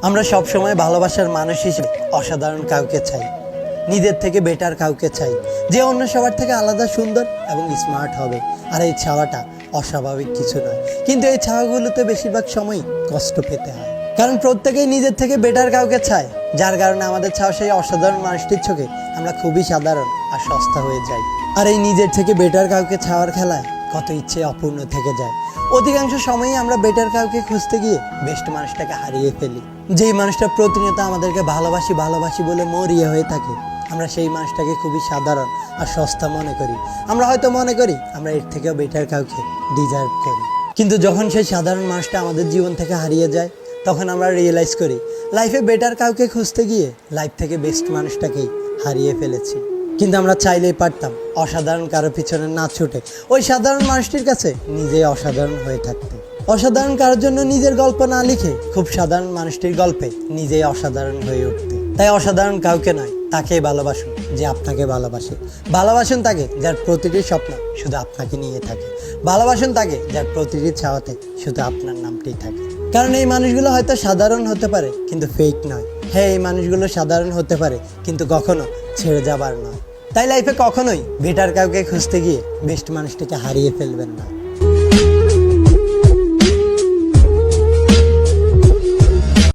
আমরা সব সময় ভালোবাসার মানুষ হিসেবে অসাধারণ কাউকে চাই, নিজের থেকে বেটার কাউকে চাই, যে অন্য সবার থেকে আলাদা, সুন্দর এবং স্মার্ট হবে। আর এই চাওয়াটা অস্বাভাবিক কিছু নয়, কিন্তু এই চাওয়াগুলোতে বেশিরভাগ সময়ই কষ্ট পেতে হয়। কারণ প্রত্যেকেই নিজের থেকে বেটার কাউকে চায়, যার কারণে আমাদের চাওয়া সেই অসাধারণ মানুষটির চোখে আমরা খুবই সাধারণ আর সস্তা হয়ে যাই। আর এই নিজের থেকে বেটার কাউকে চাওয়ার খেলায় কত ইচ্ছে অপূর্ণ থেকে যায়। অধিকাংশ সময়ই আমরা বেটার কাউকে খুঁজতে গিয়ে বেস্ট মানুষটাকে হারিয়ে ফেলি। যেই মানুষটা প্রতিনিয়ত আমাদেরকে ভালোবাসি ভালোবাসি বলে মরিয়া হয়ে থাকে, আমরা সেই মানুষটাকে খুবই সাধারণ আর সস্তা মনে করি। আমরা হয়তো মনে করি আমরা এর থেকেও বেটার কাউকে ডিজার্ভ করি, কিন্তু যখন সেই সাধারণ মানুষটা আমাদের জীবন থেকে হারিয়ে যায়, তখন আমরা রিয়েলাইজ করি লাইফে বেটার কাউকে খুঁজতে গিয়ে লাইফ থেকে বেস্ট মানুষটাকেই হারিয়ে ফেলেছি। কিন্তু আমরা চাইলেই পারতাম অসাধারণ কারো পিছনে না ছুটে ওই সাধারণ মানুষটির কাছে নিজেই অসাধারণ হয়ে থাকতে। অসাধারণ কারোর জন্য নিজের গল্প না লিখে খুব সাধারণ মানুষটির গল্পে নিজেই অসাধারণ হয়ে উঠতে। তাই অসাধারণ কাউকে নয়, তাকেই ভালোবাসুন যে আপনাকে ভালোবাসে। ভালোবাসুন তাকে যার প্রতিটি স্বপ্ন শুধু আপনাকে নিয়ে থাকে। ভালোবাসুন তাকে যার প্রতিটি চাওয়াতে শুধু আপনার নামটিই থাকে। কারণ এই মানুষগুলো হয়তো সাধারণ হতে পারে কিন্তু ফেক নয়। হ্যাঁ, এই মানুষগুলো সাধারণ হতে পারে কিন্তু কখনো ছেড়ে যাবার নয়। তাই লাইফে কখনোই বেটার কাউকে খুঁজতে গিয়ে বেস্ট মানুষটিকে হারিয়ে ফেলবেন না।